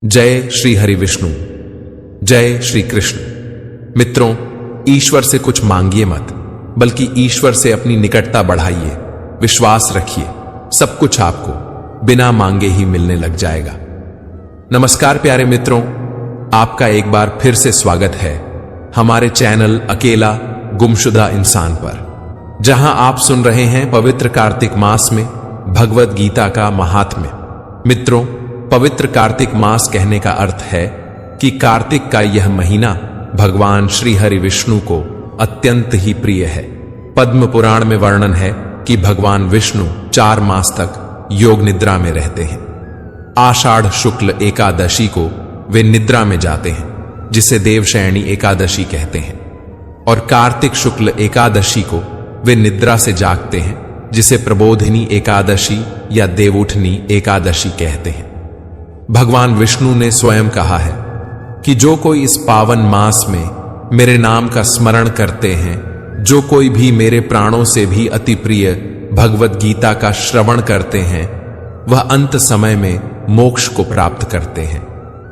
जय श्री हरि विष्णु, जय श्री कृष्ण। मित्रों, ईश्वर से कुछ मांगिए मत, बल्कि ईश्वर से अपनी निकटता बढ़ाइए। विश्वास रखिए, सब कुछ आपको बिना मांगे ही मिलने लग जाएगा। नमस्कार प्यारे मित्रों, आपका एक बार फिर से स्वागत है हमारे चैनल अकेला गुमशुदा इंसान पर, जहां आप सुन रहे हैं पवित्र कार्तिक मास में भगवद गीता का महात्म्य। मित्रों, पवित्र कार्तिक मास कहने का अर्थ है कि कार्तिक का यह महीना भगवान श्री हरि विष्णु को अत्यंत ही प्रिय है। पद्म पुराण में वर्णन है कि भगवान विष्णु 4 मास तक योग निद्रा में रहते हैं। आषाढ़ शुक्ल एकादशी को वे निद्रा में जाते हैं, जिसे देवशयनी एकादशी कहते हैं, और कार्तिक शुक्ल एकादशी को वे निद्रा से जागते हैं, जिसे प्रबोधिनी एकादशी या देवउठनी एकादशी कहते हैं। भगवान विष्णु ने स्वयं कहा है कि जो कोई इस पावन मास में मेरे नाम का स्मरण करते हैं, जो कोई भी मेरे प्राणों से भी अति प्रिय भगवद गीता का श्रवण करते हैं, वह अंत समय में मोक्ष को प्राप्त करते हैं,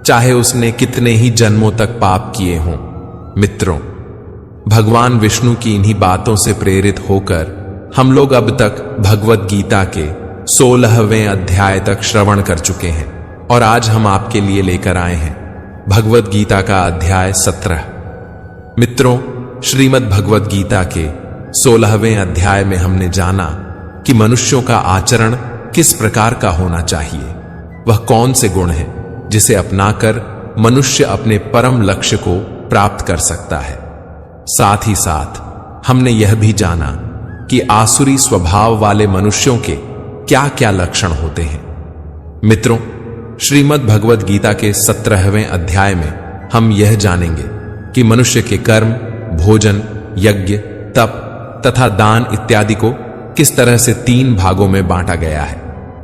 चाहे उसने कितने ही जन्मों तक पाप किए हों। मित्रों, भगवान विष्णु की इन्हीं बातों से प्रेरित होकर हम लोग अब तक भगवद गीता के 16वें अध्याय तक श्रवण कर चुके हैं, और आज हम आपके लिए लेकर आए हैं भगवद गीता का अध्याय 17। मित्रों, श्रीमद् भगवद गीता के 16वें अध्याय में हमने जाना कि मनुष्यों का आचरण किस प्रकार का होना चाहिए, वह कौन से गुण हैं जिसे अपनाकर मनुष्य अपने परम लक्ष्य को प्राप्त कर सकता है। साथ ही साथ हमने यह भी जाना कि आसुरी स्वभाव वाले मनुष्यों के क्या क्या लक्षण होते हैं। मित्रों, श्रीमद् भगवद गीता के 17वें अध्याय में हम यह जानेंगे कि मनुष्य के कर्म, भोजन, यज्ञ, तप तथा दान इत्यादि को किस तरह से 3 भागों में बांटा गया है,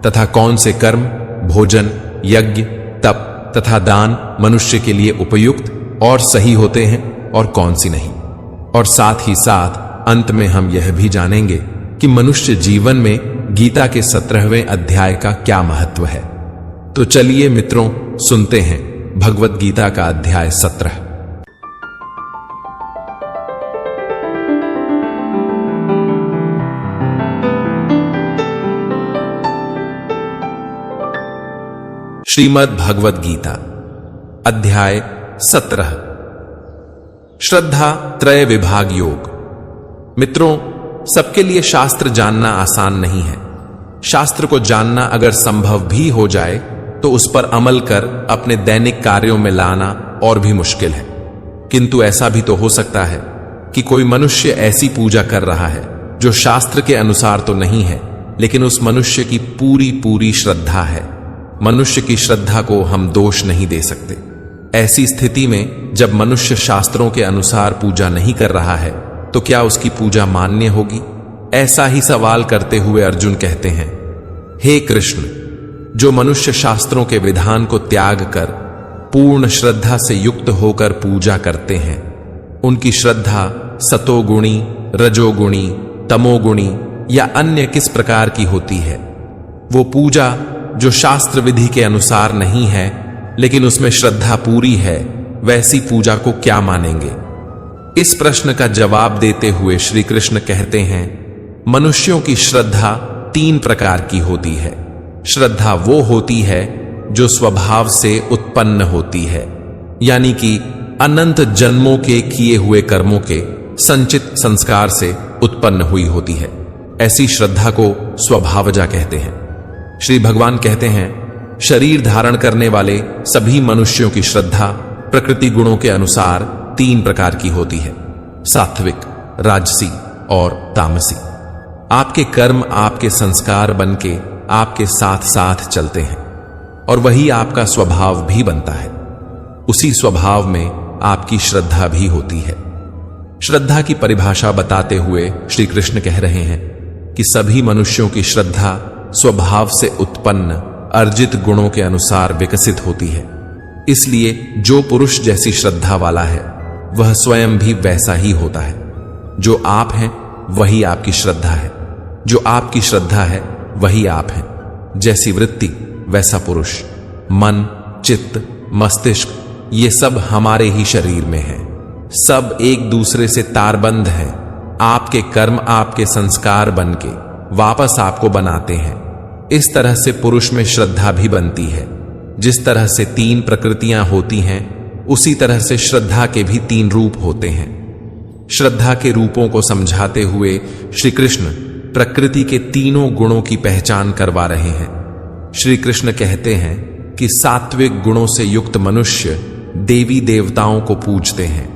तथा कौन से कर्म, भोजन, यज्ञ, तप तथा दान मनुष्य के लिए उपयुक्त और सही होते हैं और कौन सी नहीं। और साथ ही साथ अंत में हम यह भी जानेंगे कि मनुष्य जीवन में गीता के 17वें अध्याय का क्या महत्व है। तो चलिए मित्रों, सुनते हैं भगवद गीता का अध्याय 17। श्रीमद् भगवद गीता अध्याय 17, श्रद्धा त्रय विभाग योग। मित्रों, सबके लिए शास्त्र जानना आसान नहीं है। शास्त्र को जानना अगर संभव भी हो जाए तो उस पर अमल कर अपने दैनिक कार्यों में लाना और भी मुश्किल है। किंतु ऐसा भी तो हो सकता है कि कोई मनुष्य ऐसी पूजा कर रहा है जो शास्त्र के अनुसार तो नहीं है, लेकिन उस मनुष्य की पूरी श्रद्धा है। मनुष्य की श्रद्धा को हम दोष नहीं दे सकते। ऐसी स्थिति में जब मनुष्य शास्त्रों के अनुसार पूजा नहीं कर रहा है, तो क्या उसकी पूजा मान्य होगी? ऐसा ही सवाल करते हुए अर्जुन कहते हैं, हे कृष्ण, जो मनुष्य शास्त्रों के विधान को त्याग कर पूर्ण श्रद्धा से युक्त होकर पूजा करते हैं, उनकी श्रद्धा सतोगुणी, रजोगुणी, तमोगुणी या अन्य किस प्रकार की होती है? वो पूजा जो शास्त्र विधि के अनुसार नहीं है, लेकिन उसमें श्रद्धा पूरी है, वैसी पूजा को क्या मानेंगे? इस प्रश्न का जवाब देते हुए श्री कृष्ण कहते हैं, मनुष्यों की श्रद्धा 3 प्रकार की होती है। श्रद्धा वो होती है जो स्वभाव से उत्पन्न होती है, यानी कि अनंत जन्मों के किए हुए कर्मों के संचित संस्कार से उत्पन्न हुई होती है। ऐसी श्रद्धा को स्वभावजा कहते हैं। श्री भगवान कहते हैं, शरीर धारण करने वाले सभी मनुष्यों की श्रद्धा प्रकृति गुणों के अनुसार 3 प्रकार की होती है, सात्विक, राजसी और तामसी। आपके कर्म आपके संस्कार बनके आपके साथ साथ चलते हैं, और वही आपका स्वभाव भी बनता है। उसी स्वभाव में आपकी श्रद्धा भी होती है। श्रद्धा की परिभाषा बताते हुए श्री कृष्ण कह रहे हैं कि सभी मनुष्यों की श्रद्धा स्वभाव से उत्पन्न अर्जित गुणों के अनुसार विकसित होती है। इसलिए जो पुरुष जैसी श्रद्धा वाला है, वह स्वयं भी वैसा ही होता है। जो आप हैं वही आपकी श्रद्धा है, जो आपकी श्रद्धा है वही आप हैं। जैसी वृत्ति वैसा पुरुष, मन, चित्त मस्तिष्क, ये सब हमारे ही शरीर में है। सब एक दूसरे से तारबंद है। आपके कर्म आपके संस्कार बनके वापस आपको बनाते हैं। इस तरह से पुरुष में श्रद्धा भी बनती है। जिस तरह से 3 प्रकृतियां होती हैं, उसी तरह से श्रद्धा के भी 3 रूप होते हैं। श्रद्धा के रूपों को समझाते हुए श्री कृष्ण प्रकृति के तीनों गुणों की पहचान करवा रहे हैं। श्री कृष्ण कहते हैं कि सात्विक गुणों से युक्त मनुष्य देवी देवताओं को पूजते हैं।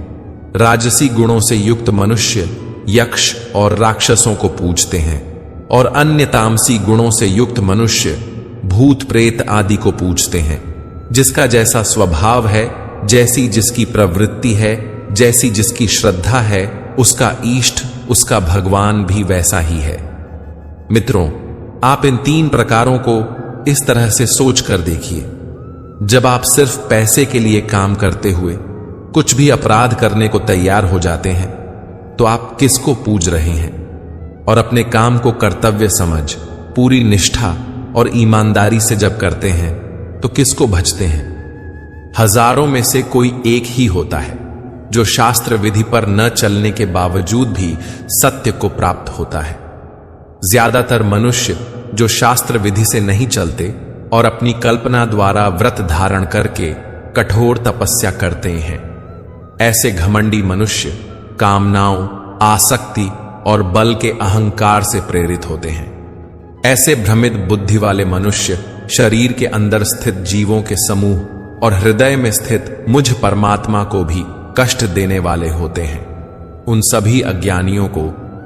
राजसी गुणों से युक्त मनुष्य यक्ष और राक्षसों को पूजते हैं, और अन्य तामसी गुणों से युक्त मनुष्य भूत प्रेत आदि को पूजते हैं। जिसका जैसा स्वभाव है, जैसी जिसकी प्रवृत्ति है, जैसी जिसकी श्रद्धा है, उसका इष्ट, उसका भगवान भी वैसा ही है। मित्रों, आप इन 3 प्रकारों को इस तरह से सोच कर देखिए। जब आप सिर्फ पैसे के लिए काम करते हुए कुछ भी अपराध करने को तैयार हो जाते हैं, तो आप किसको पूज रहे हैं? और अपने काम को कर्तव्य समझ पूरी निष्ठा और ईमानदारी से जब करते हैं, तो किसको भजते हैं? हजारों में से कोई एक ही होता है जो शास्त्र विधि पर न चलने के बावजूद भी सत्य को प्राप्त होता है। ज्यादातर मनुष्य जो शास्त्र विधि से नहीं चलते और अपनी कल्पना द्वारा व्रत धारण करके कठोर तपस्या करते हैं, ऐसे घमंडी मनुष्य कामनाओं, आसक्ति और बल के अहंकार से प्रेरित होते हैं। ऐसे भ्रमित बुद्धि वाले मनुष्य शरीर के अंदर स्थित जीवों के समूह और हृदय में स्थित मुझ परमात्मा को भी कष्ट देने वाले होते हैं। उन सभी अज्ञानियों को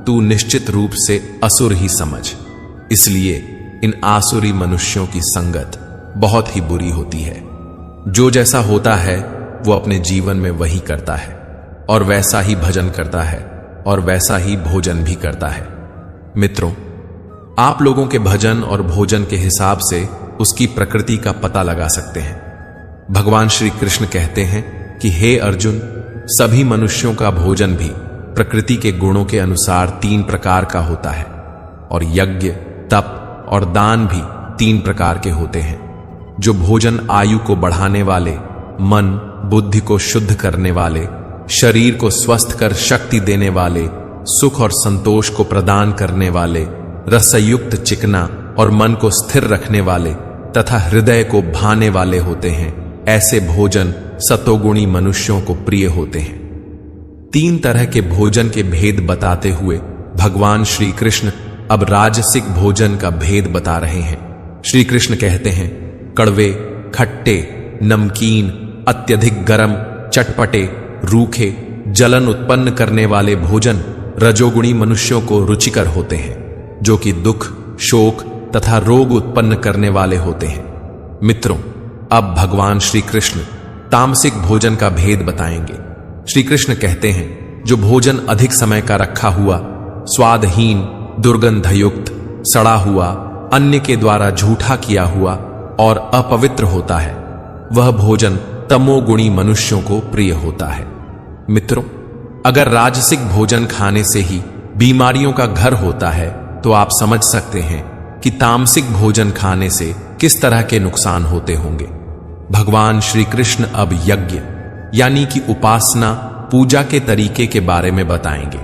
तू निश्चित रूप से असुर ही समझ। इसलिए इन आसुरी मनुष्यों की संगत बहुत ही बुरी होती है। जो जैसा होता है वो अपने जीवन में वही करता है, और वैसा ही भजन करता है, और वैसा ही भोजन भी करता है। मित्रों, आप लोगों के भजन और भोजन के हिसाब से उसकी प्रकृति का पता लगा सकते हैं। भगवान श्री कृष्ण कहते हैं कि हे अर्जुन, सभी मनुष्यों का भोजन भी प्रकृति के गुणों के अनुसार 3 प्रकार का होता है, और यज्ञ, तप और दान भी 3 प्रकार के होते हैं। जो भोजन आयु को बढ़ाने वाले, मन बुद्धि को शुद्ध करने वाले, शरीर को स्वस्थ कर शक्ति देने वाले, सुख और संतोष को प्रदान करने वाले, रसयुक्त चिकना और मन को स्थिर रखने वाले तथा हृदय को भाने वाले होते हैं, ऐसे भोजन सतोगुणी मनुष्यों को प्रिय होते हैं। 3 तरह के भोजन के भेद बताते हुए भगवान श्री कृष्ण अब राजसिक भोजन का भेद बता रहे हैं। श्री कृष्ण कहते हैं, कड़वे, खट्टे, नमकीन, अत्यधिक गरम, चटपटे, रूखे, जलन उत्पन्न करने वाले भोजन रजोगुणी मनुष्यों को रुचिकर होते हैं, जो कि दुख, शोक तथा रोग उत्पन्न करने वाले होते हैं। मित्रों, अब भगवान श्री कृष्ण तामसिक भोजन का भेद बताएंगे। श्री कृष्ण कहते हैं, जो भोजन अधिक समय का रखा हुआ, स्वादहीन, दुर्गंधयुक्त, सड़ा हुआ, अन्य के द्वारा झूठा किया हुआ और अपवित्र होता है, वह भोजन तमोगुणी मनुष्यों को प्रिय होता है। मित्रों, अगर राजसिक भोजन खाने से ही बीमारियों का घर होता है, तो आप समझ सकते हैं कि तामसिक भोजन खाने से किस तरह के नुकसान होते होंगे। भगवान श्री कृष्ण अब यज्ञ यानी कि उपासना, पूजा के तरीके के बारे में बताएंगे।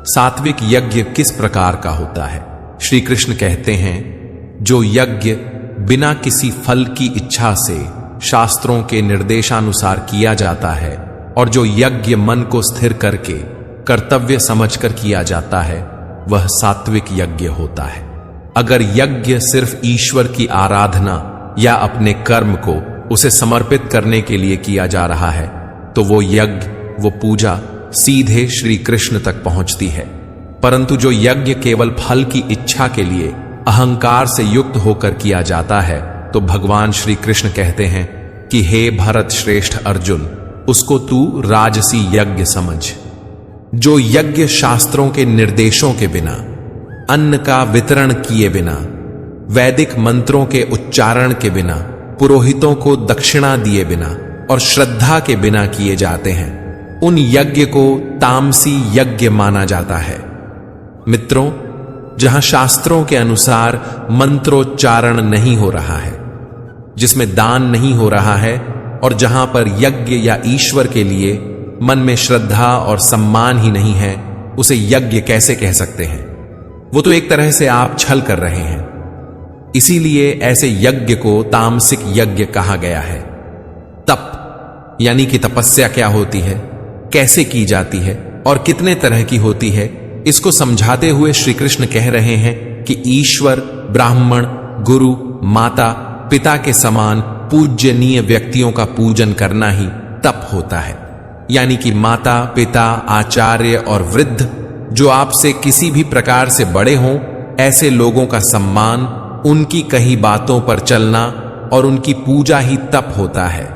सात्विक यज्ञ किस प्रकार का होता है? श्री कृष्ण कहते हैं, जो यज्ञ बिना किसी फल की इच्छा से शास्त्रों के निर्देशानुसार किया जाता है, और जो यज्ञ मन को स्थिर करके कर्तव्य समझकर किया जाता है, वह सात्विक यज्ञ होता है। अगर यज्ञ सिर्फ ईश्वर की आराधना या अपने कर्म को उसे समर्पित करने के लिए किया जा रहा है, तो वो यज्ञ, वो पूजा सीधे श्री कृष्ण तक पहुंचती है। परंतु जो यज्ञ केवल फल की इच्छा के लिए अहंकार से युक्त होकर किया जाता है, तो भगवान श्री कृष्ण कहते हैं कि हे भरत श्रेष्ठ अर्जुन, उसको तू राजसी यज्ञ समझ। जो यज्ञ शास्त्रों के निर्देशों के बिना, अन्न का वितरण किए बिना, वैदिक मंत्रों के उच्चारण के बिना, पुरोहितों को दक्षिणा दिए बिना और श्रद्धा के बिना किए जाते हैं, उन यज्ञ को तामसी यज्ञ माना जाता है। मित्रों, जहां शास्त्रों के अनुसार मंत्रोच्चारण नहीं हो रहा है, जिसमें दान नहीं हो रहा है, और जहां पर यज्ञ या ईश्वर के लिए मन में श्रद्धा और सम्मान ही नहीं है, उसे यज्ञ कैसे कह सकते हैं? वो तो एक तरह से आप छल कर रहे हैं। इसीलिए ऐसे यज्ञ को तामसिक यज्ञ कहा गया है। तप यानी कि तपस्या क्या होती है, कैसे की जाती है और कितने तरह की होती है, इसको समझाते हुए श्री कृष्ण कह रहे हैं कि ईश्वर, ब्राह्मण, गुरु, माता, पिता के समान पूज्यनीय व्यक्तियों का पूजन करना ही तप होता है। यानी कि माता, पिता, आचार्य और वृद्ध जो आपसे किसी भी प्रकार से बड़े हों, ऐसे लोगों का सम्मान, उनकी कही बातों पर चलना और उनकी पूजा ही तप होता है।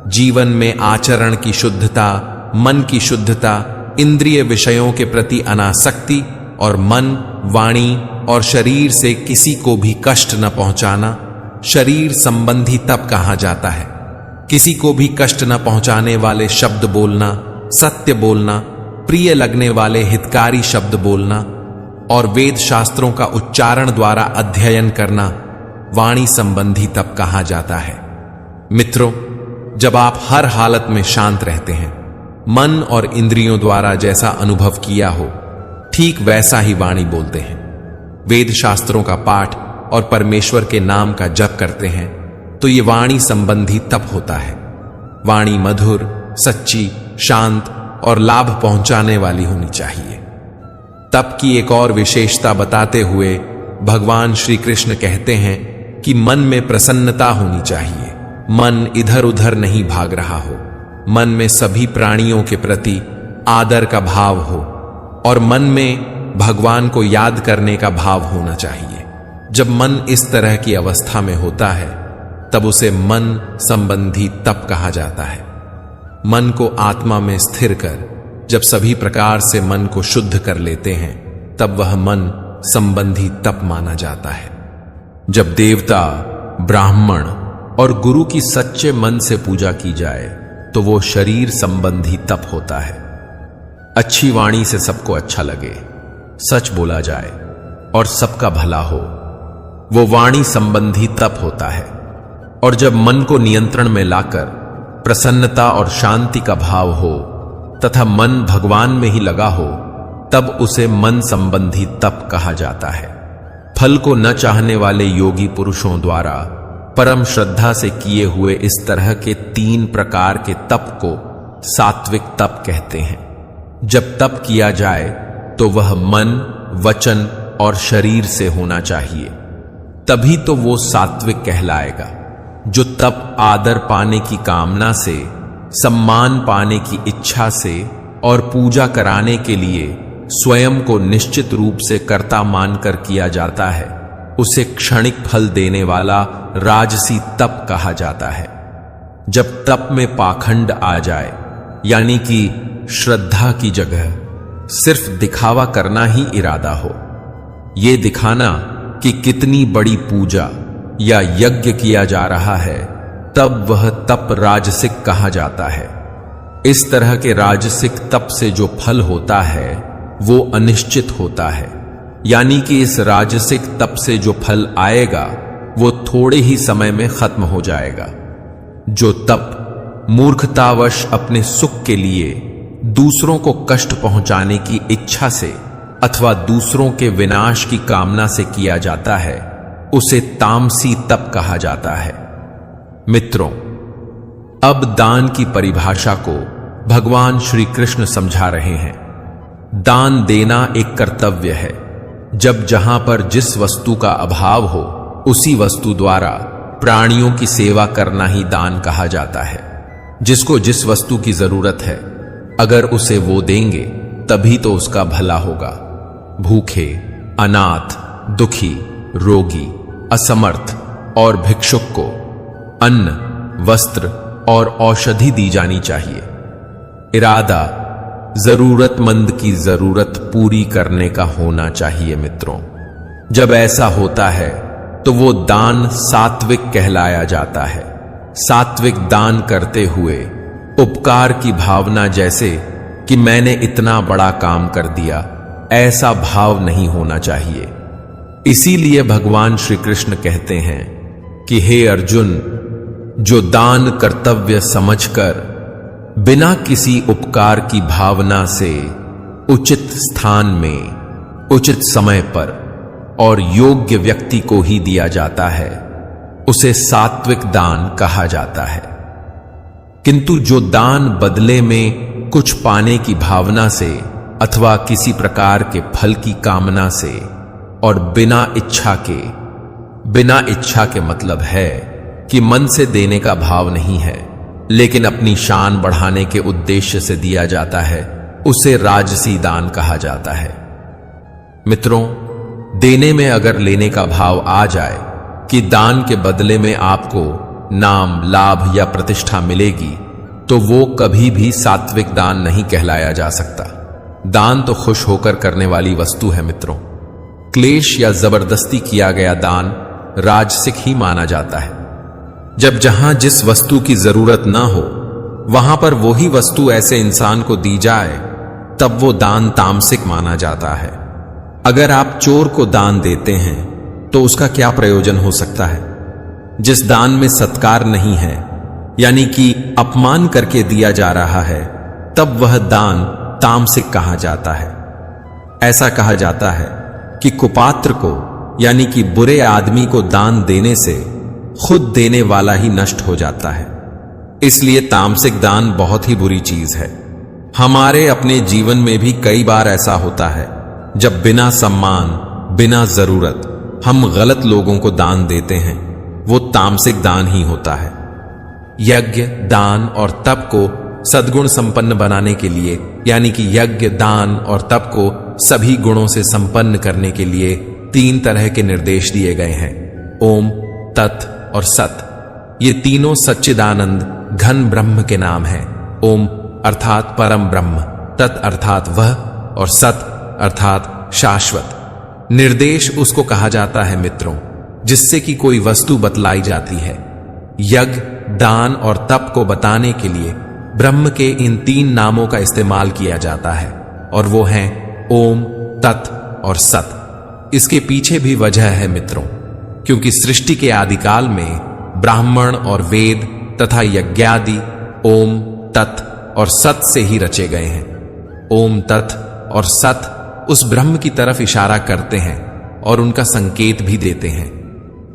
जीवन में आचरण की शुद्धता, मन की शुद्धता, इंद्रिय विषयों के प्रति अनासक्ति और मन, वाणी और शरीर से किसी को भी कष्ट न पहुंचाना शरीर संबंधी तप कहा जाता है। किसी को भी कष्ट न पहुंचाने वाले शब्द बोलना, सत्य बोलना, प्रिय लगने वाले हितकारी शब्द बोलना और वेद शास्त्रों का उच्चारण द्वारा अध्ययन करना वाणी संबंधी तप कहा जाता है। मित्रों, जब आप हर हालत में शांत रहते हैं, मन और इंद्रियों द्वारा जैसा अनुभव किया हो, ठीक वैसा ही वाणी बोलते हैं। वेद शास्त्रों का पाठ और परमेश्वर के नाम का जप करते हैं तो ये वाणी संबंधी तप होता है। वाणी मधुर, सच्ची, शांत और लाभ पहुंचाने वाली होनी चाहिए। तप की एक और विशेषता बताते हुए भगवान श्री कृष्ण कहते हैं कि मन में प्रसन्नता होनी चाहिए। मन इधर उधर नहीं भाग रहा हो, मन में सभी प्राणियों के प्रति आदर का भाव हो और मन में भगवान को याद करने का भाव होना चाहिए। जब मन इस तरह की अवस्था में होता है तब उसे मन संबंधी तप कहा जाता है। मन को आत्मा में स्थिर कर जब सभी प्रकार से मन को शुद्ध कर लेते हैं तब वह मन संबंधी तप माना जाता है। जब देवता, ब्राह्मण और गुरु की सच्चे मन से पूजा की जाए तो वो शरीर संबंधी तप होता है। अच्छी वाणी से सबको अच्छा लगे, सच बोला जाए और सबका भला हो, वो वाणी संबंधी तप होता है। और जब मन को नियंत्रण में लाकर प्रसन्नता और शांति का भाव हो तथा मन भगवान में ही लगा हो तब उसे मन संबंधी तप कहा जाता है। फल को न चाहने वाले योगी पुरुषों द्वारा परम श्रद्धा से किए हुए इस तरह के 3 प्रकार के तप को सात्विक तप कहते हैं। जब तप किया जाए तो वह मन, वचन और शरीर से होना चाहिए, तभी तो वो सात्विक कहलाएगा। जो तप आदर पाने की कामना से, सम्मान पाने की इच्छा से और पूजा कराने के लिए स्वयं को निश्चित रूप से कर्ता मानकर किया जाता है, उसे क्षणिक फल देने वाला राजसी तप कहा जाता है। जब तप में पाखंड आ जाए, यानी कि श्रद्धा की जगह सिर्फ दिखावा करना ही इरादा हो, ये दिखाना कि कितनी बड़ी पूजा या यज्ञ किया जा रहा है, तब वह तप राजसिक कहा जाता है। इस तरह के राजसिक तप से जो फल होता है वो अनिश्चित होता है, यानी कि इस राजसिक तप से जो फल आएगा वो थोड़े ही समय में खत्म हो जाएगा। जो तप मूर्खतावश अपने सुख के लिए दूसरों को कष्ट पहुंचाने की इच्छा से अथवा दूसरों के विनाश की कामना से किया जाता है, उसे तामसी तप कहा जाता है। मित्रों, अब दान की परिभाषा को भगवान श्री कृष्ण समझा रहे हैं। दान देना एक कर्तव्य है। जब जहां पर जिस वस्तु का अभाव हो उसी वस्तु द्वारा प्राणियों की सेवा करना ही दान कहा जाता है। जिसको जिस वस्तु की जरूरत है अगर उसे वो देंगे तभी तो उसका भला होगा। भूखे, अनाथ, दुखी, रोगी, असमर्थ और भिक्षुक को अन्न, वस्त्र और औषधि दी जानी चाहिए। इरादा जरूरतमंद की जरूरत पूरी करने का होना चाहिए। मित्रों, जब ऐसा होता है तो वो दान सात्विक कहलाया जाता है। सात्विक दान करते हुए उपकार की भावना, जैसे कि मैंने इतना बड़ा काम कर दिया, ऐसा भाव नहीं होना चाहिए। इसीलिए भगवान श्री कृष्ण कहते हैं कि हे अर्जुन, जो दान कर्तव्य समझकर बिना किसी उपकार की भावना से उचित स्थान में उचित समय पर और योग्य व्यक्ति को ही दिया जाता है, उसे सात्विक दान कहा जाता है। किंतु जो दान बदले में कुछ पाने की भावना से अथवा किसी प्रकार के फल की कामना से और बिना इच्छा के मतलब है कि मन से देने का भाव नहीं है, लेकिन अपनी शान बढ़ाने के उद्देश्य से दिया जाता है, उसे राजसी दान कहा जाता है। मित्रों, देने में अगर लेने का भाव आ जाए कि दान के बदले में आपको नाम, लाभ या प्रतिष्ठा मिलेगी, तो वो कभी भी सात्विक दान नहीं कहलाया जा सकता। दान तो खुश होकर करने वाली वस्तु है मित्रों। क्लेश या जबरदस्ती किया गया दान राजसिक ही माना जाता है। जब जहां जिस वस्तु की जरूरत ना हो वहां पर वही वस्तु ऐसे इंसान को दी जाए, तब वो दान तामसिक माना जाता है। अगर आप चोर को दान देते हैं तो उसका क्या प्रयोजन हो सकता है? जिस दान में सत्कार नहीं है, यानी कि अपमान करके दिया जा रहा है, तब वह दान तामसिक कहा जाता है। ऐसा कहा जाता है कि कुपात्र को, यानी कि बुरे आदमी को दान देने से खुद देने वाला ही नष्ट हो जाता है। इसलिए तामसिक दान बहुत ही बुरी चीज है। हमारे अपने जीवन में भी कई बार ऐसा होता है जब बिना सम्मान, बिना जरूरत हम गलत लोगों को दान देते हैं, वो तामसिक दान ही होता है। यज्ञ, दान और तप को सद्गुण संपन्न बनाने के लिए, यानी कि यज्ञ, दान और तप को सभी गुणों से संपन्न करने के लिए 3 तरह के निर्देश दिए गए हैं: ओम, तत् और सत। ये तीनों सच्चिदानंद घन ब्रह्म के नाम हैं। ओम अर्थात परम ब्रह्म, तत् अर्थात वह, और सत अर्थात शाश्वत। निर्देश उसको कहा जाता है मित्रों जिससे कि कोई वस्तु बतलाई जाती है। यज्ञ, दान और तप को बताने के लिए ब्रह्म के इन 3 नामों का इस्तेमाल किया जाता है, और वो हैं ओम, तत् और सत। इसके पीछे भी वजह है मित्रों, क्योंकि सृष्टि के आदिकाल में ब्राह्मण और वेद तथा यज्ञादि ओम, तत् और सत से ही रचे गए हैं। ओम, तत् और सत उस ब्रह्म की तरफ इशारा करते हैं और उनका संकेत भी देते हैं।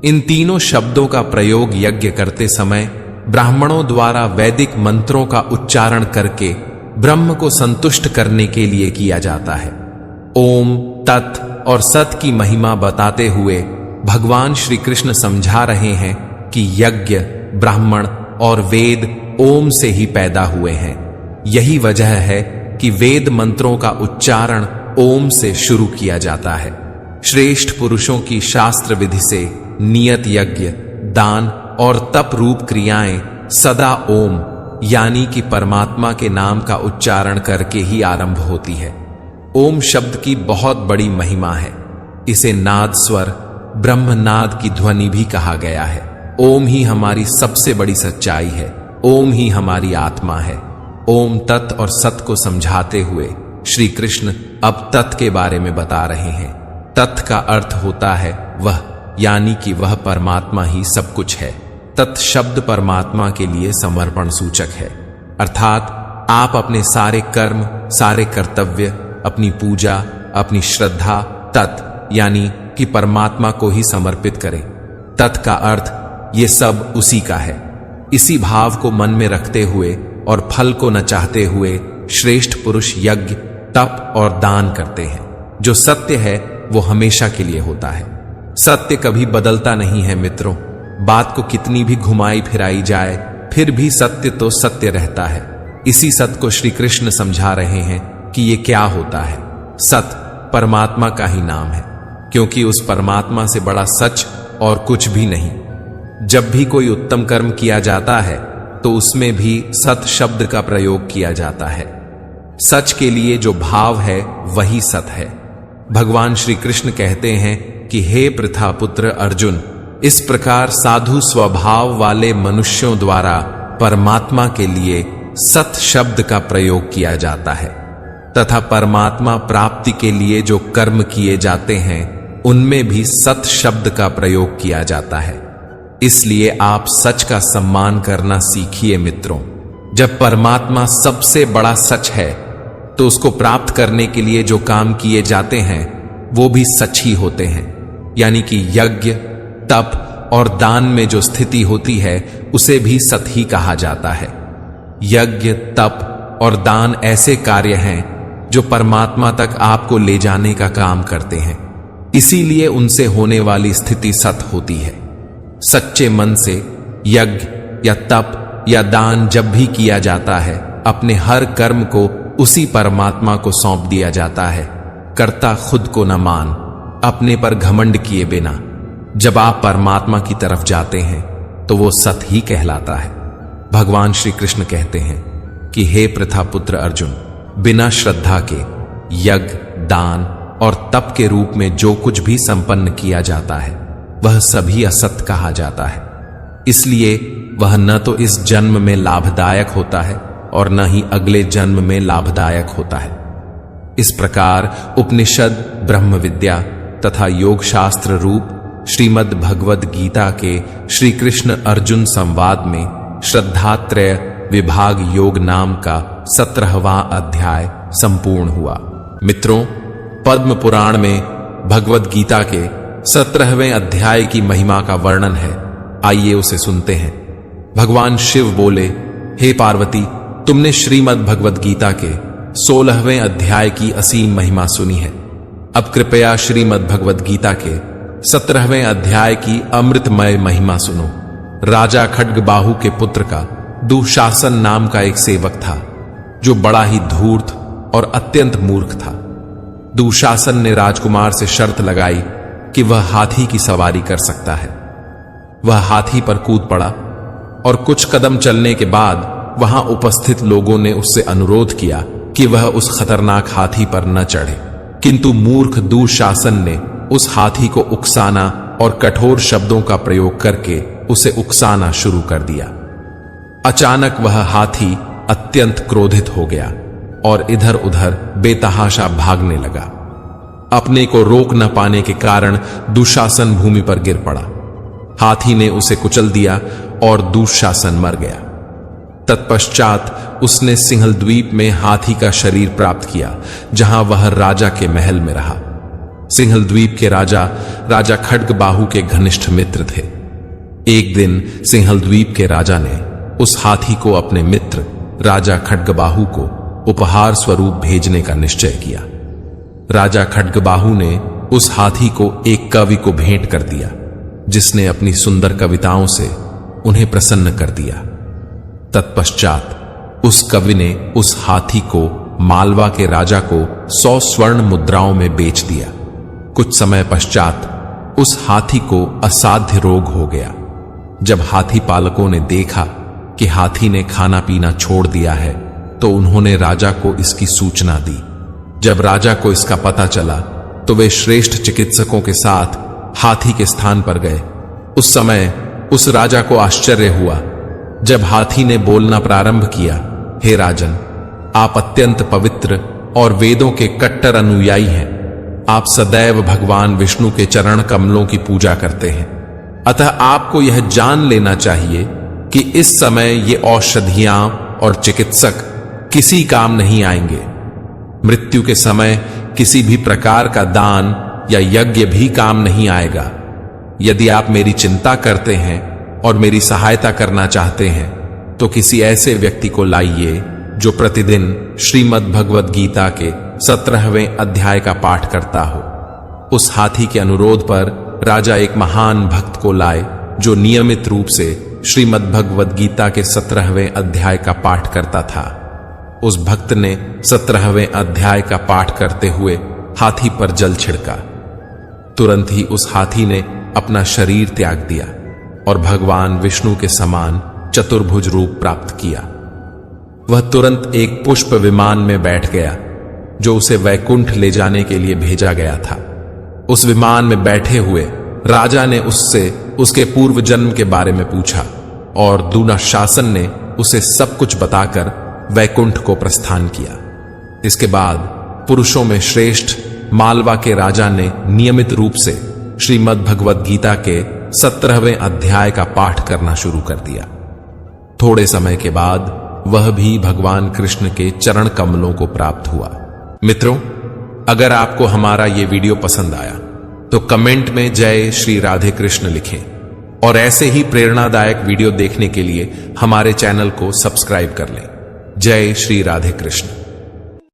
इन तीनों शब्दों का प्रयोग यज्ञ करते समय ब्राह्मणों द्वारा वैदिक मंत्रों का उच्चारण करके ब्रह्म को संतुष्ट करने के लिए किया जाता है। ओम, तत् और सत की महिमा बताते हुए भगवान श्री कृष्ण समझा रहे हैं कि यज्ञ, ब्राह्मण और वेद ओम से ही पैदा हुए हैं। यही वजह है कि वेद मंत्रों का उच्चारण ओम से शुरू किया जाता है। श्रेष्ठ पुरुषों की शास्त्र विधि से नियत यज्ञ, दान और तप रूप क्रियाएं सदा ओम, यानी कि परमात्मा के नाम का उच्चारण करके ही आरंभ होती है। ओम शब्द की बहुत बड़ी महिमा है। इसे नाद स्वर, ब्रह्मनाद की ध्वनि भी कहा गया है। ओम ही हमारी सबसे बड़ी सच्चाई है। ओम ही हमारी आत्मा है। ओम, तत् और सत को समझाते हुए श्री कृष्ण अब तत् के बारे में बता रहे हैं। तत् का अर्थ होता है वह, यानी कि वह परमात्मा ही सब कुछ है। तत् शब्द परमात्मा के लिए समर्पण सूचक है, अर्थात आप अपने सारे कर्म, सारे कर्तव्य, अपनी पूजा, अपनी श्रद्धा तत् यानी कि परमात्मा को ही समर्पित करें। तत् का अर्थ ये सब उसी का है। इसी भाव को मन में रखते हुए और फल को न चाहते हुए श्रेष्ठ पुरुष यज्ञ, तप और दान करते हैं। जो सत्य है वो हमेशा के लिए होता है। सत्य कभी बदलता नहीं है मित्रों। बात को कितनी भी घुमाई फिराई जाए, फिर भी सत्य तो सत्य रहता है। इसी सत्य को श्री कृष्ण समझा रहे हैं कि ये क्या होता है। सत्य परमात्मा का ही नाम है, क्योंकि उस परमात्मा से बड़ा सच और कुछ भी नहीं। जब भी कोई उत्तम कर्म किया जाता है तो उसमें भी सत शब्द का प्रयोग किया जाता है। सच के लिए जो भाव है वही सत है। भगवान श्री कृष्ण कहते हैं कि हे पृथा पुत्र अर्जुन, इस प्रकार साधु स्वभाव वाले मनुष्यों द्वारा परमात्मा के लिए सत शब्द का प्रयोग किया जाता है, तथा परमात्मा प्राप्ति के लिए जो कर्म किए जाते हैं उनमें भी सत शब्द का प्रयोग किया जाता है। इसलिए आप सच का सम्मान करना सीखिए मित्रों। जब परमात्मा सबसे बड़ा सच है तो उसको प्राप्त करने के लिए जो काम किए जाते हैं वो भी सच ही होते हैं। यानी कि यज्ञ, तप और दान में जो स्थिति होती है उसे भी सत ही कहा जाता है। यज्ञ, तप और दान ऐसे कार्य हैं जो परमात्मा तक आपको ले जाने का काम करते हैं, इसीलिए उनसे होने वाली स्थिति सत होती है। सच्चे मन से यज्ञ या तप या दान जब भी किया जाता है, अपने हर कर्म को उसी परमात्मा को सौंप दिया जाता है। कर्ता खुद को न मान, अपने पर घमंड किए बिना जब आप परमात्मा की तरफ जाते हैं तो वो सत ही कहलाता है। भगवान श्री कृष्ण कहते हैं कि हे प्रथापुत्र अर्जुन, बिना श्रद्धा के यज्ञ, दान और तप के रूप में जो कुछ भी संपन्न किया जाता है वह सभी असत कहा जाता है। इसलिए वह न तो इस जन्म में लाभदायक होता है और न ही अगले जन्म में लाभदायक होता है। इस प्रकार उपनिषद, ब्रह्म विद्या तथा योग शास्त्र रूप श्रीमद् भगवद गीता के श्री कृष्ण अर्जुन संवाद में श्रद्धात्रय विभाग योग नाम का 17वां अध्याय संपूर्ण हुआ। मित्रों, पद्म पुराण में भगवद गीता के 17वें अध्याय की महिमा का वर्णन है। आइए उसे सुनते हैं। भगवान शिव बोले, हे पार्वती, तुमने श्रीमद् भगवद गीता के 16वें अध्याय की असीम महिमा सुनी है। अब कृपया श्रीमद् भगवद गीता के 17वें अध्याय की अमृतमय महिमा सुनो। राजा खड्गबाहु के पुत्र का दुशासन नाम का एक सेवक था जो बड़ा ही धूर्त और अत्यंत मूर्ख था। दुशासन ने राजकुमार से शर्त लगाई कि वह हाथी की सवारी कर सकता है। वह हाथी पर कूद पड़ा और कुछ कदम चलने के बाद वहां उपस्थित लोगों ने उससे अनुरोध किया कि वह उस खतरनाक हाथी पर न चढ़े, किंतु मूर्ख दुशासन ने उस हाथी को उकसाना और कठोर शब्दों का प्रयोग करके उसे उकसाना शुरू कर दिया। अचानक वह हाथी अत्यंत क्रोधित हो गया और इधर उधर बेतहाशा भागने लगा। अपने को रोक न पाने के कारण दुशासन भूमि पर गिर पड़ा। हाथी ने उसे कुचल दिया और दुशासन मर गया। तत्पश्चात उसने सिंहल द्वीप में हाथी का शरीर प्राप्त किया, जहां वह राजा के महल में रहा। सिंहल द्वीप के राजा खड्गबाहु के घनिष्ठ मित्र थे। एक दिन सिंहल द्वीप के राजा ने उस हाथी को अपने मित्र राजा खड्गबाहु को उपहार स्वरूप भेजने का निश्चय किया। राजा खड्गबाहु ने उस हाथी को एक कवि को भेंट कर दिया, जिसने अपनी सुंदर कविताओं से उन्हें प्रसन्न कर दिया। तत्पश्चात उस कवि ने उस हाथी को मालवा के राजा को 100 स्वर्ण मुद्राओं में बेच दिया। कुछ समय पश्चात उस हाथी को असाध्य रोग हो गया। जब हाथी पालकों ने देखा कि हाथी ने खाना पीना छोड़ दिया है तो उन्होंने राजा को इसकी सूचना दी। जब राजा को इसका पता चला तो वे श्रेष्ठ चिकित्सकों के साथ हाथी के स्थान पर गए। उस समय उस राजा को आश्चर्य हुआ जब हाथी ने बोलना प्रारंभ किया, हे राजन, आप अत्यंत पवित्र और वेदों के कट्टर अनुयायी हैं। आप सदैव भगवान विष्णु के चरण कमलों की पूजा करते हैं, अतः आपको यह जान लेना चाहिए कि इस समय ये औषधियां और चिकित्सक किसी काम नहीं आएंगे। मृत्यु के समय किसी भी प्रकार का दान या यज्ञ भी काम नहीं आएगा। यदि आप मेरी चिंता करते हैं और मेरी सहायता करना चाहते हैं तो किसी ऐसे व्यक्ति को लाइए जो प्रतिदिन श्रीमद् भगवद गीता के 17वें अध्याय का पाठ करता हो। उस हाथी के अनुरोध पर राजा एक महान भक्त को लाए जो नियमित रूप से श्रीमद् भगवद गीता के 17वें अध्याय का पाठ करता था। उस भक्त ने 17वें अध्याय का पाठ करते हुए हाथी पर जल छिड़का। तुरंत ही उस हाथी ने अपना शरीर त्याग दिया और भगवान विष्णु के समान चतुर्भुज रूप प्राप्त किया। वह तुरंत एक पुष्प विमान में बैठ गया जो उसे वैकुंठ ले जाने के लिए भेजा गया था। उस विमान में बैठे हुए राजा ने उससे उसके पूर्व जन्म के बारे में पूछा और दुशासन ने उसे सब कुछ बताकर वैकुंठ को प्रस्थान किया। इसके बाद पुरुषों में श्रेष्ठ मालवा के राजा ने नियमित रूप से श्रीमद् भगवद गीता के 17वें अध्याय का पाठ करना शुरू कर दिया। थोड़े समय के बाद वह भी भगवान कृष्ण के चरण कमलों को प्राप्त हुआ। मित्रों, अगर आपको हमारा ये वीडियो पसंद आया तो कमेंट में जय श्री राधे कृष्ण लिखें और ऐसे ही प्रेरणादायक वीडियो देखने के लिए हमारे चैनल को सब्सक्राइब कर लें। जय श्री राधे कृष्ण।